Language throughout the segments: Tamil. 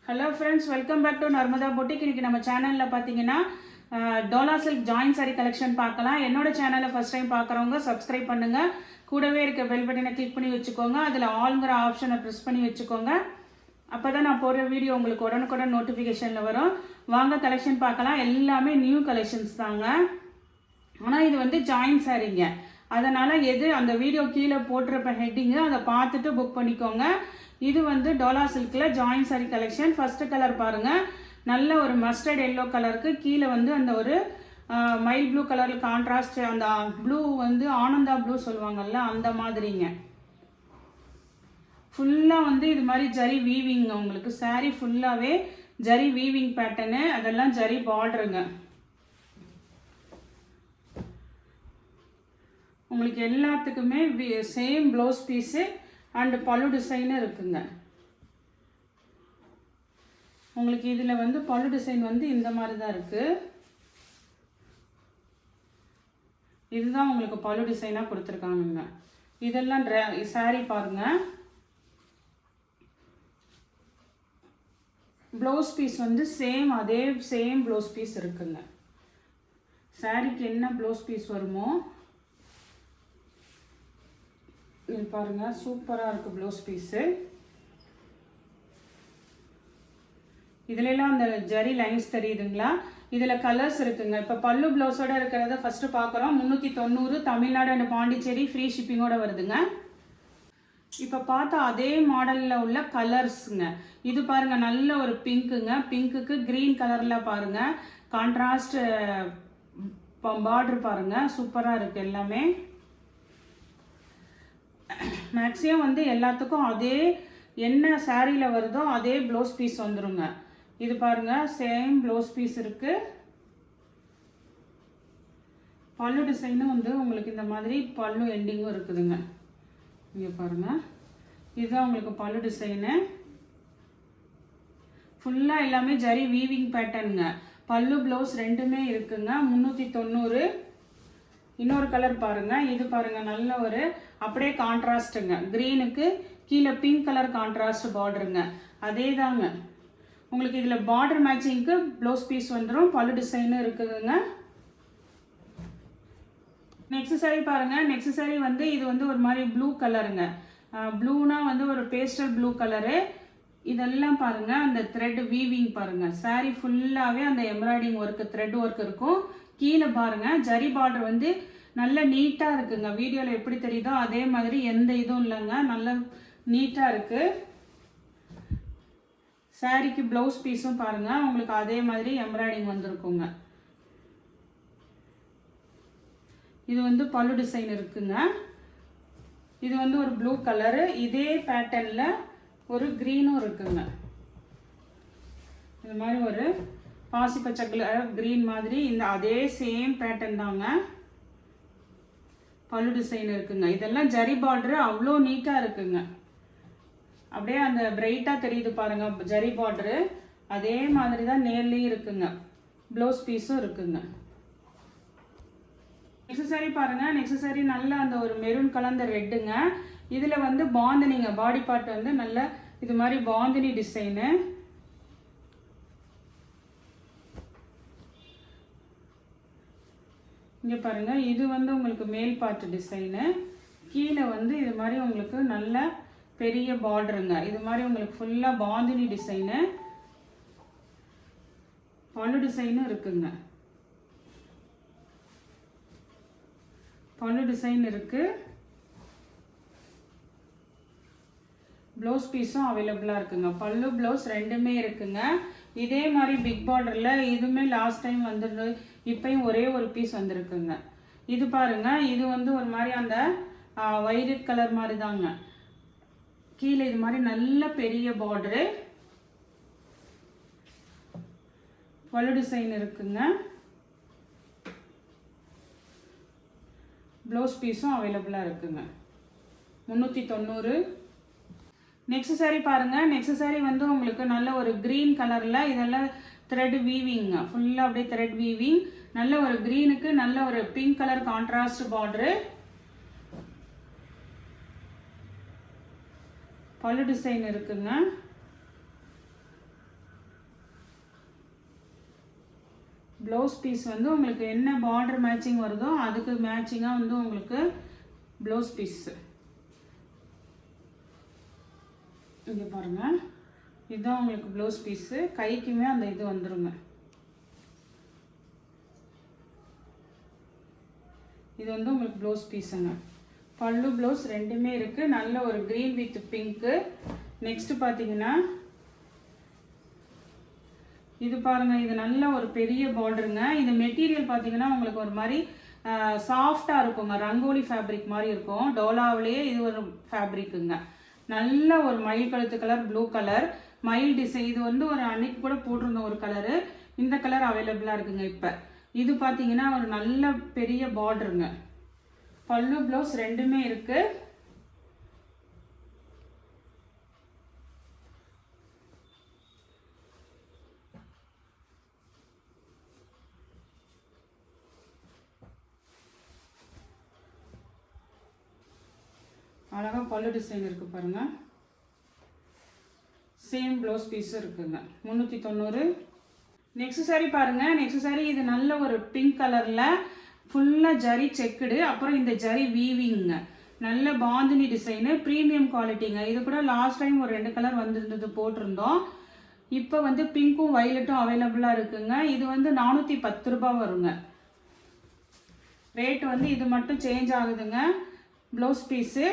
Hello friends, welcome back to Narmada boutique. இன்றைக்கி நம்ம சேனலில் பார்த்தீங்கன்னா டோலா சில்க் ஜாயின் சாரி கலெக்ஷன் பார்க்கலாம். என்னோட சேனலை ஃபஸ்ட் டைம் பார்க்குறவங்க சப்ஸ்கிரைப் பண்ணுங்கள். கூடவே இருக்க பெல் பட்டனை கிளிக் பண்ணி வச்சுக்கோங்க. அதில் ஆல்ங்கிற ஆப்ஷனை ப்ரெஸ் பண்ணி வச்சுக்கோங்க. அப்போ தான் நான் போடுற வீடியோ உங்களுக்கு உடனுக்குடன் நோட்டிஃபிகேஷனில் வரும். வாங்க கலெக்ஷன் பார்க்கலாம். எல்லாமே நியூ கலெக்ஷன்ஸ் தாங்க. ஆனால் இது வந்து ஜாயின் சாரீங்க. அதனால் எது அந்த வீடியோ கீழே போட்டிருப்ப ஹெட்டிங்கு அதை பார்த்துட்டு புக் பண்ணிக்கோங்க. இது வந்து டோலா சில்கில் ஜாயின் சாரி கலெக்ஷன். ஃபஸ்ட்டு கலர் பாருங்கள், நல்ல ஒரு மஸ்டர்ட் எல்லோ கலருக்கு கீழே வந்து அந்த ஒரு மைல் ப்ளூ கலரில் கான்ட்ராஸ்ட், அந்த ப்ளூ வந்து ஆனந்தா ப்ளூ சொல்லுவாங்கல்ல அந்த மாதிரிங்க. ஃபுல்லாக வந்து இது மாதிரி ஜரி வீவிங்க. உங்களுக்கு சாரீ ஃபுல்லாகவே ஜரி வீவிங் பேட்டர்னு, அதெல்லாம் ஜரி பார்டருங்க. உங்களுக்கு எல்லாத்துக்குமே சேம் ப்ளவுஸ் பீஸு அண்டு பல்லு டிசைனும் இருக்குங்க. உங்களுக்கு இதில் வந்து பல்லு டிசைன் வந்து இந்த மாதிரி தான் இருக்குது. இதுதான் உங்களுக்கு பல்லு டிசைனாக கொடுத்துருக்கானுங்க. இதெல்லாம் சாரீ பாருங்கள். ப்ளவுஸ் பீஸ் வந்து அதே சேம் ப்ளவுஸ் பீஸ் இருக்குங்க. சாரீக்கு என்ன ப்ளவுஸ் பீஸ் வருமோ இது பாருங்கள், சூப்பராக இருக்குது ப்ளவுஸ் பீஸு. இதுலலாம் அந்த ஜரி லைன்ஸ் தெரியுதுங்களா? இதில் கலர்ஸ் இருக்குங்க. இப்போ பல்லு ப்ளவுஸோட இருக்கிறத ஃபஸ்ட்டு பார்க்குறோம். 390 தமிழ்நாடு அண்ட் பாண்டிச்சேரி ஃப்ரீ ஷிப்பிங்கோடு வருதுங்க. இப்போ பார்த்தா அதே மாடலில் உள்ள கலர்ஸுங்க. இது பாருங்கள், நல்ல ஒரு பிங்க்குங்க. பிங்க்குக்கு க்ரீன் கலரில் பாருங்கள், கான்ட்ராஸ்ட் பார்டர் பாருங்கள், சூப்பராக இருக்குது எல்லாமே. மேக்ஸிமம் வந்து எல்லாத்துக்கும் அதே என்ன சாரியில் வருதோ அதே ப்ளவுஸ் பீஸ் வந்துடுங்க. இது பாருங்கள், சேம் ப்ளவுஸ் பீஸ் இருக்குது. பல்லு டிசைனும் வந்து உங்களுக்கு இந்த மாதிரி பல்லு எண்டிங்கும் இருக்குதுங்க. இங்கே பாருங்கள், இதுதான் உங்களுக்கு பல்லு டிசைனு. ஃபுல்லாக எல்லாமே ஜரி வீவிங் பேட்டர்னுங்க. பல்லு ப்ளவுஸ் ரெண்டுமே இருக்குங்க. 390. இன்னொரு கலர் பாருங்கள், இது பாருங்கள், நல்ல ஒரு அப்படியே கான்ட்ராஸ்ட்டுங்க. க்ரீனுக்கு கீழே பிங்க் கலர் கான்ட்ராஸ்ட் பார்டருங்க. அதே தாங்க உங்களுக்கு இதில் பார்டர் மேட்சிங்க்கு ப்ளவுஸ் பீஸ் வந்துடும். பல்லு டிசைனும் இருக்குதுங்க. நெக்ஸ்ட் சாரீ பாருங்கள். நெக்ஸ்ட் சாரீ வந்து இது வந்து ஒரு மாதிரி ப்ளூ கலருங்க. ப்ளூனா வந்து ஒரு பேஸ்டல் ப்ளூ கலரு. இதெல்லாம் பாருங்கள், அந்த த்ரெட் வீவிங் பாருங்கள். சாரீ ஃபுல்லாகவே அந்த எம்ப்ராய்டிங் ஒர்க்கு, த்ரெட் ஒர்க் இருக்கும். கீழே பாருங்கள், ஜரி பார்டர் வந்து நல்ல நீட்டாக இருக்குங்க. வீடியோவில் எப்படி தெரியுதோ அதே மாதிரி எந்த இதுவும் இல்லைங்க, நல்ல நீட்டாக இருக்குது. சாரீக்கு ப்ளவுஸ் பீஸும் பாருங்கள், உங்களுக்கு அதே மாதிரி எம்ப்ராய்டிங் வந்துருக்குங்க. இது வந்து பல்லு டிசைன் இருக்குங்க. இது வந்து ஒரு ப்ளூ கலரு. இதே பேட்டர்னில் ஒரு க்ரீனும் இருக்குங்க. இது மாதிரி ஒரு பாசி பச்சை கலர் க்ரீன் மாதிரி இந்த அதே சேம் பேட்டர்ன் தாங்க. பல்லு டிசைன் இருக்குங்க. இதெல்லாம் ஜரி பார்டரு அவ்வளோ நீட்டாக இருக்குங்க. அப்படியே அந்த பிரைட்டாக தெரியுது பாருங்கள் ஜரி பார்டரு. அதே மாதிரி தான் நேர்லேயும் இருக்குங்க. ப்ளவுஸ் பீஸும் இருக்குங்க. நெக்ஸ்ட் சாரீ பாருங்கள். நெக்ஸ்ட் சாரீ நல்ல அந்த ஒரு மெரூன் கலந்த ரெட்டுங்க. இதில் வந்து பாந்தினிங்க. பாடி பார்ட் வந்து நல்ல இது மாதிரி பாந்தினி டிசைனு. இங்கே பாருங்கள், இது வந்து உங்களுக்கு மேல் பார்ட் டிசைனு. கீழே வந்து இது மாதிரி உங்களுக்கு நல்ல பெரிய பார்டருங்க. இது மாதிரி உங்களுக்கு ஃபுல்லாக பாந்தினி டிசைனு. பல்லு டிசைனும் இருக்குங்க. பல்லு டிசைன் இருக்குது. ப்ளவுஸ் பீஸும் அவைலபிளாக இருக்குங்க. பல்லு ப்ளவுஸ் ரெண்டுமே இருக்குங்க. இதே மாதிரி பிக் பார்டரில் இதுவுமே லாஸ்ட் டைம் வந்துருந்தது. இப்போயும் ஒரே ஒரு பீஸ் வந்திருக்குங்க. இது பாருங்கள், இது வந்து ஒரு மாதிரி அந்த வைலட் கலர் மாதிரி தாங்க. கீழே இது மாதிரி நல்ல பெரிய பார்டரு. பல்லு டிசைன் இருக்குங்க. ப்ளவுஸ் பீஸும் அவைலபிளாக இருக்குங்க. 390. நெக்ஸ்ட் சாரீ பாருங்கள். நெக்ஸ்ட் சாரீ வந்து உங்களுக்கு நல்ல ஒரு க்ரீன் கலரில் இதெல்லாம் த்ரெட் வீவிங்க. ஃபுல்லாக அப்படியே த்ரெட் வீவிங். நல்ல ஒரு க்ரீனுக்கு நல்ல ஒரு பிங்க் கலர் கான்ட்ராஸ்ட் பார்டரு. பல்லு டிசைன் இருக்குங்க. ப்ளவுஸ் பீஸ் வந்து உங்களுக்கு என்ன பார்டர் மேட்சிங் வருதோ அதுக்கு மேட்சிங்காக வந்து உங்களுக்கு ப்ளவுஸ் பீஸு இங்கே பாருங்கள், இதுதான் உங்களுக்கு ப்ளவுஸ் பீஸு. கைக்குமே அந்த இது வந்துருங்க. இது வந்து உங்களுக்கு ப்ளவுஸ் பீஸுங்க. பல்லு ப்ளவுஸ் ரெண்டுமே இருக்குது. நல்ல ஒரு க்ரீன் வித் பிங்க்கு. நெக்ஸ்ட்டு பார்த்தீங்கன்னா இது பாருங்கள், இது நல்ல ஒரு பெரிய பார்டருங்க. இது மெட்டீரியல் பார்த்தீங்கன்னா உங்களுக்கு ஒரு மாதிரி சாஃப்டாக இருக்குங்க. ரங்கோலி ஃபேப்ரிக் மாதிரி இருக்கும். டோலாவிலேயே இது ஒரு ஃபேப்ரிக்குங்க. நல்ல ஒரு மயில் கழுத்து கலர், ப்ளூ கலர் மயில் டிசைன். இது வந்து ஒரு அன்னைக்கு கூட போட்டிருந்த ஒரு கலரு. இந்த கலர் அவைலபிளாக இருக்குங்க இப்போ. இது பார்த்தீங்கன்னா ஒரு நல்ல பெரிய பார்டருங்க. பல்லு ப்ளவுஸ் ரெண்டுமே இருக்குது. அழகாக பல்லு டிசைன் இருக்குது பாருங்கள். சேம் ப்ளவுஸ் பீஸும் இருக்குங்க. 390. நெக்ஸ்ட் சாரீ பாருங்கள். நெக்ஸ்ட் சாரீ இது நல்ல ஒரு பிங்க் கலரில் ஃபுல்லாக ஜரி செக்குடு, அப்புறம் இந்த ஜரி வீவிங்க. நல்ல பாந்தினி டிசைனு, ப்ரீமியம் குவாலிட்டிங்க. இது கூட லாஸ்ட் டைம் ஒரு 2 கலர் வந்திருந்தது போட்டிருந்தோம். இப்போ வந்து பிங்க்கும் வைலட்டும் அவைலபிளாக இருக்குங்க. இது வந்து 410 ரூபா வருங்க. ரேட் வந்து இது மட்டும் சேஞ்ச் ஆகுதுங்க. ப்ளவுஸ் பீஸு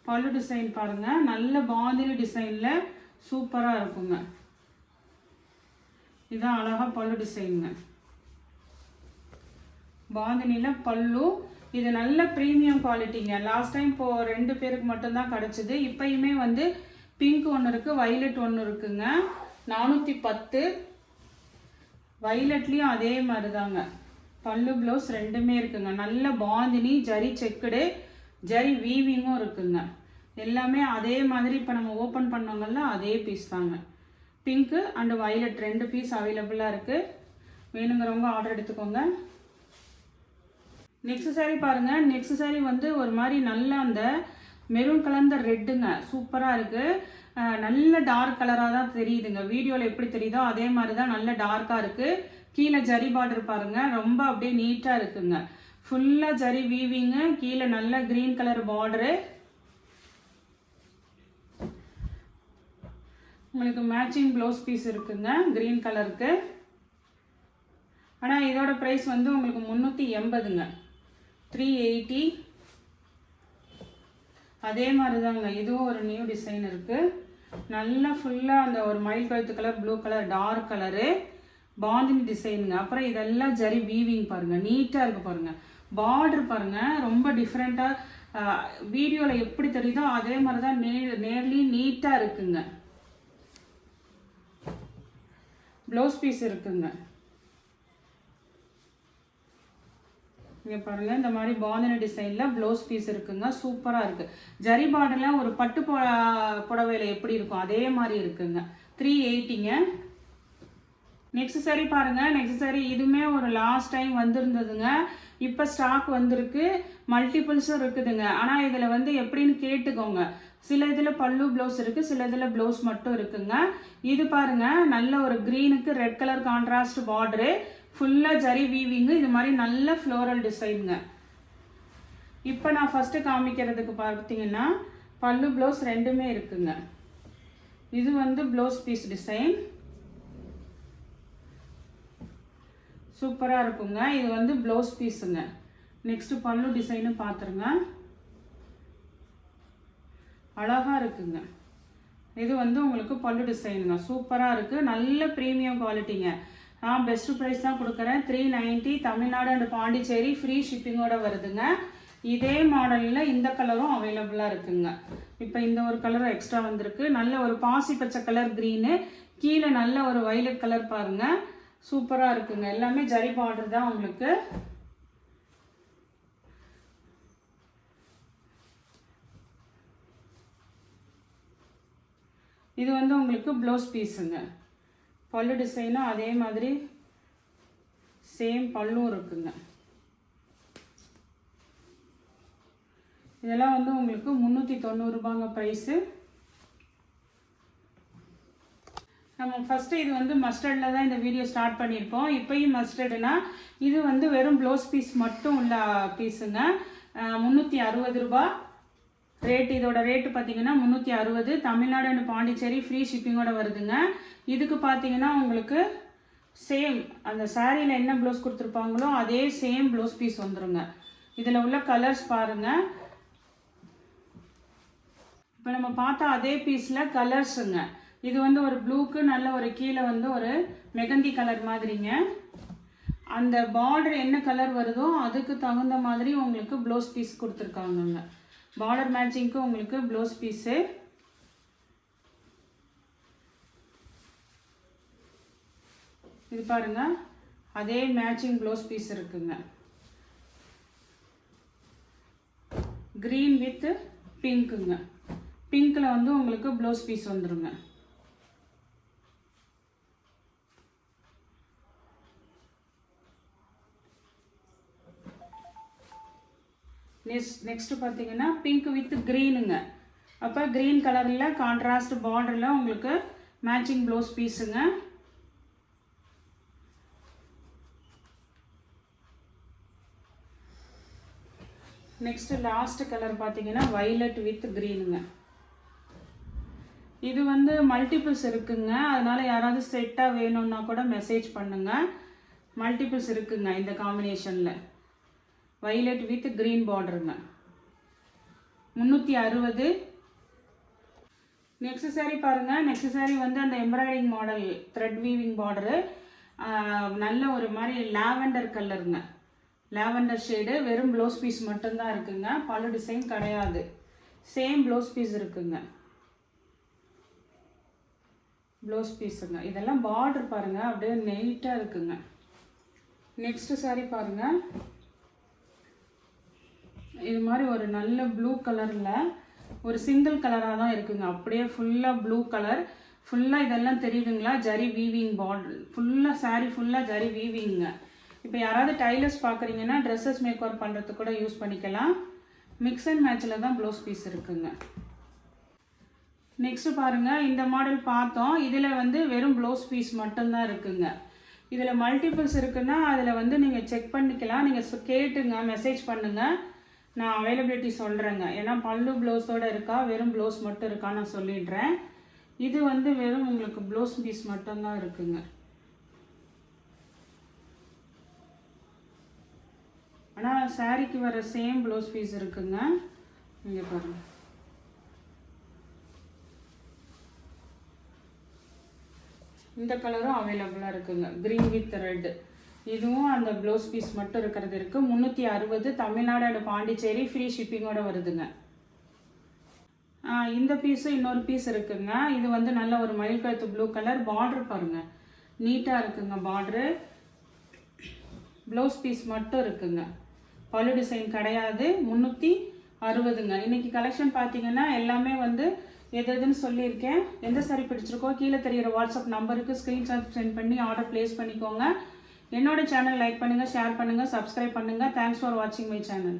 பல்லு டிசைன் பாருங்கள். நல்ல பாந்தினி டிசைனில் சூப்பராக இருக்குங்க. இதான் அழகாக பல்லு டிசைனுங்க. பாந்தினியில் பல்லு. இது நல்ல ப்ரீமியம் குவாலிட்டிங்க. லாஸ்ட் டைம் இப்போது 2 பேருக்கு மட்டும்தான் கிடச்சிது. இப்போயுமே வந்து பிங்க் ஒன்று இருக்குது, வைலட் ஒன்று இருக்குங்க. 410. வைலட்லேயும் அதே மாதிரி தாங்க. பல்லு ப்ளவுஸ் ரெண்டுமே இருக்குங்க. நல்ல பாந்தினி, ஜரி செக்குடு, ஜரி வீவிங்கும் இருக்குங்க. எல்லாமே அதே மாதிரி இப்போ நம்ம ஓப்பன் பண்ணவங்கள்ல அதே பீஸ் தாங்க. பிங்க்கு அண்டு வைலட் 2 பீஸ் அவைலபிளாக இருக்குது. வேணுங்கிறவங்க ஆர்டர் எடுத்துக்கோங்க. நெக்ஸ்ட் சாரீ பாருங்கள். நெக்ஸ்ட் சாரீ வந்து ஒரு மாதிரி நல்ல அந்த மெரூன் கலந்த ரெட்டுங்க. சூப்பராக இருக்குது. நல்ல டார்க் கலராக தான் தெரியுதுங்க. வீடியோவில் எப்படி தெரியுதோ அதே மாதிரி தான் நல்ல டார்க்காக இருக்குது. கீழே ஜரி பார்டர் பாருங்கள், ரொம்ப அப்படியே நீட்டாக இருக்குங்க. ஃபுல்லாக ஜரி வீவிங்கு. கீழே நல்ல க்ரீன் கலர் பார்டரு. உங்களுக்கு மேட்சிங் ப்ளவுஸ் பீஸ் இருக்குங்க க்ரீன் கலருக்கு. ஆனால் இதோட ப்ரைஸ் வந்து உங்களுக்கு 380ங்க. 380. அதே மாதிரி தாங்க இதுவும் ஒரு நியூ டிசைன் இருக்குது. நல்லா ஃபுல்லாக அந்த ஒரு மயில் கழுத்து colour, blue colour, dark colour, bandhani டிசைனுங்க. அப்புறம் இதெல்லாம் ஜரி வீவிங் பாருங்கள், நீட்டாக இருக்குது பாருங்கள். பார்டர் பாருங்கள், ரொம்ப டிஃப்ரெண்ட்டாக வீடியோவில் எப்படி தெரியுதோ அதே மாதிரி தான் நேர்லி நீட்டாக இருக்குங்க. ப்ளவுஸ் பீஸ் இருக்குங்க. இங்கே பாருங்கள், இந்த மாதிரி பாந்தினி டிசைனில் ப்ளவுஸ் பீஸ் இருக்குங்க. சூப்பராக இருக்குது. ஜரி பார்டரில் ஒரு பட்டு புடவையில் எப்படி இருக்கும் அதே மாதிரி இருக்குங்க. 380ங்க. நெக்ஸ்ட் சாரீ பாருங்கள். நெக்ஸ்ட் சாரீ இதுவுமே ஒரு லாஸ்ட் டைம் வந்திருந்ததுங்க. இப்போ ஸ்டாக் வந்திருக்கு. மல்டிபிள்ஸும் இருக்குதுங்க. ஆனால் இதில் வந்து எப்படின்னு கேட்டுக்கோங்க. சில இதில் பல்லு ப்ளவுஸ் இருக்குது, சில இதில் ப்ளவுஸ் மட்டும் இருக்குங்க. இது பாருங்கள், நல்ல ஒரு க்ரீனுக்கு ரெட் கலர் கான்ட்ராஸ்ட் பார்டரு, ஃபுல்லாக ஜரி வீவிங்கு. இது மாதிரி நல்ல ஃப்ளோரல் டிசைனுங்க. இப்போ நான் ஃபஸ்ட்டு காமிக்கிறதுக்கு பார்த்தீங்கன்னா பல்லு ப்ளவுஸ் ரெண்டுமே இருக்குங்க. இது வந்து ப்ளவுஸ் பீஸ் டிசைன் சூப்பராக இருக்குங்க. இது வந்து ப்ளவுஸ் பீஸுங்க. நெக்ஸ்ட்டு பல்லு டிசைனு பார்த்துருங்க. அழகாக இருக்குங்க. இது வந்து உங்களுக்கு பல்லு டிசைனுங்க. சூப்பராக இருக்குது. நல்ல ப்ரீமியம் குவாலிட்டிங்க. நான் பெஸ்ட்டு ப்ரைஸ் தான் கொடுக்குறேன். 390. தமிழ்நாடு அண்ட் பாண்டிச்சேரி ஃப்ரீ ஷிப்பிங்கோடு வருதுங்க. இதே மாடலில் இந்த கலரும் அவைலபிளாக இருக்குங்க. இப்போ இந்த ஒரு கலரும் எக்ஸ்ட்ரா வந்திருக்கு. நல்ல ஒரு பாசி பச்சை கலர் க்ரீனு, கீழே நல்ல ஒரு வைலட் கலர் பாருங்கள். சூப்பராக இருக்குங்க. எல்லாமே ஜரி பார்டர் தான் உங்களுக்கு. இது வந்து உங்களுக்கு ப்ளவுஸ் பீஸுங்க. பல்லு டிசைனும் அதே மாதிரி சேம் பல்லும் இருக்குங்க. இதெல்லாம் வந்து உங்களுக்கு 390 ரூபாங்க ப்ரைஸு. நம்ம ஃபஸ்ட்டு இது வந்து மஸ்டர்டில் தான் இந்த வீடியோ ஸ்டார்ட் பண்ணியிருக்கோம். இப்போயும் மஸ்டர்டுனா இது வந்து வெறும் ப்ளவுஸ் பீஸ் மட்டும் உள்ள பீஸுங்க. 360 ரூபா ரேட். இதோட ரேட்டு பார்த்தீங்கன்னா 360. தமிழ்நாடு அண்ட் பாண்டிச்சேரி ஃப்ரீ ஷிப்பிங்கோட வருதுங்க. இதுக்கு பார்த்தீங்கன்னா உங்களுக்கு சேம் அந்த சாரியில் என்ன ப்ளவுஸ் கொடுத்துருப்பாங்களோ அதே சேம் ப்ளவுஸ் பீஸ் வந்துடுங்க. இதில் உள்ள கலர்ஸ் பாருங்கள். இப்போ நம்ம பார்த்தா அதே பீஸில் கலர்ஸுங்க. இது வந்து ஒரு ப்ளூக்கு நல்ல ஒரு கீழே வந்து ஒரு மெகந்தி கலர் மாதிரிங்க. அந்த பார்டர் என்ன கலர் வருதோ அதுக்கு தகுந்த மாதிரி உங்களுக்கு ப்ளவுஸ் பீஸ் கொடுத்துருக்காங்கங்க. பார்டர் மேட்சிங்க்கு உங்களுக்கு ப்ளவுஸ் பீஸு. இது பாருங்க, அதே மேட்சிங் ப்ளவுஸ் பீஸ் இருக்குங்க. க்ரீன் வித் பிங்க்குங்க. பிங்க்கில் வந்து உங்களுக்கு ப்ளவுஸ் பீஸ் வந்துருங்க. நெக்ஸ்ட்டு பார்த்தீங்கன்னா பிங்க் வித் க்ரீனுங்க. அப்போ க்ரீன் கலரில் கான்ட்ராஸ்ட் பார்டரில் உங்களுக்கு மேட்சிங் ப்ளவுஸ் பீஸுங்க. நெக்ஸ்ட்டு லாஸ்ட் கலர் பார்த்தீங்கன்னா வைலட் வித் க்ரீனுங்க. இது வந்து மல்டிபிள்ஸ் இருக்குங்க. அதனால் யாராவது செட்டாக வேணும்னா கூட மெசேஜ் பண்ணுங்கள். மல்டிபிள்ஸ் இருக்குங்க இந்த காம்பினேஷனில். வைலட் வித் க்ரீன் பார்டருங்க. 360. நெக்ஸ்ட் சாரீ பாருங்கள். நெக்ஸ்ட் சாரீ வந்து அந்த embroidering model thread weaving border. நல்ல ஒரு மாதிரி லாவெண்டர் கலருங்க. Lavender shade. வெறும் ப்ளவுஸ் பீஸ் மட்டும்தான் இருக்குங்க. பல டிசைன் கிடையாது. சேம் ப்ளவுஸ் பீஸ் இருக்குங்க. ப்ளவுஸ் பீஸுங்க. இதெல்லாம் பார்டர் பாருங்கள், அப்படியே நெய்ட்டாக இருக்குங்க. நெக்ஸ்ட் சாரீ பாருங்கள். இது மாதிரி ஒரு நல்ல ப்ளூ கலரில் ஒரு சிங்கிள் கலராக தான் இருக்குங்க. அப்படியே ஃபுல்லாக ப்ளூ கலர். ஃபுல்லாக இதெல்லாம் தெரியுதுங்களா, ஜரி வீவிங் பார்டர். ஃபுல்லாக சாரீ ஃபுல்லாக ஜரி வீவிங்க. இப்போ யாராவது டைலர்ஸ் பார்க்குறீங்கன்னா ட்ரெஸ்ஸஸ் மேக் ஓவர் பண்ணுறதுக்கு கூட யூஸ் பண்ணிக்கலாம். மிக்ஸ் அண்ட் மேட்சில் தான் ப்ளவுஸ் பீஸ் இருக்குங்க. நெக்ஸ்ட்டு பாருங்கள், இந்த மாடல் பார்த்தோம். இதில் வந்து வெறும் ப்ளவுஸ் பீஸ் மட்டும்தான் இருக்குங்க. இதில் மல்டிபிள்ஸ் இருக்குன்னா அதில் வந்து நீங்கள் செக் பண்ணிக்கலாம். நீங்கள் கேட்டுங்க, மெசேஜ் பண்ணுங்கள். நான் அவைலபிலிட்டி சொல்கிறேங்க. ஏன்னா பல்லு ப்ளவுஸோடு இருக்கா, வெறும் ப்ளவுஸ் மட்டும் இருக்கா நான் சொல்லிடுறேன். இது வந்து வெறும் உங்களுக்கு ப்ளவுஸ் பீஸ் மட்டும்தான் இருக்குங்க. ஆனால் சாரீக்கு வர சேம் ப்ளவுஸ் பீஸ் இருக்குங்க. இங்கே பாருங்கள். இந்த கலரும் அவைலபிளாக இருக்குங்க. Green with red. இதுவும் அந்த ப்ளவுஸ் பீஸ் மட்டும் இருக்கிறது இருக்குது. 360. தமிழ்நாடு அண்ட் பாண்டிச்சேரி ஃப்ரீ ஷிப்பிங்கோட வருதுங்க. இந்த பீஸும் இன்னொரு பீஸ் இருக்குங்க. இது வந்து நல்ல ஒரு மயில் கழுத்து ப்ளூ கலர். பார்டர் பாருங்கள், நீட்டாக இருக்குங்க பார்டரு. ப்ளவுஸ் பீஸ் மட்டும் இருக்குங்க. பல்லு டிசைன் கிடையாது. 360ங்க. இன்றைக்கி கலெக்ஷன் பார்த்தீங்கன்னா எல்லாமே வந்து எதுன்னு சொல்லியிருக்கேன். எந்த சாரி பிடிச்சிருக்கோ கீழே தெரிகிற வாட்ஸ்அப் நம்பருக்கு ஸ்க்ரீன்ஷாட் சென்ட் பண்ணி ஆர்டர் ப்ளேஸ் பண்ணிக்கோங்க. என்னோட சேனல் லைக் பண்ணுங்கள், ஷேர் பண்ணுங்கள், சப்ஸ்கிரைப் பண்ணுங்கள். தேங்க்ஸ் ஃபார் வாட்சிங் மை சேனல்.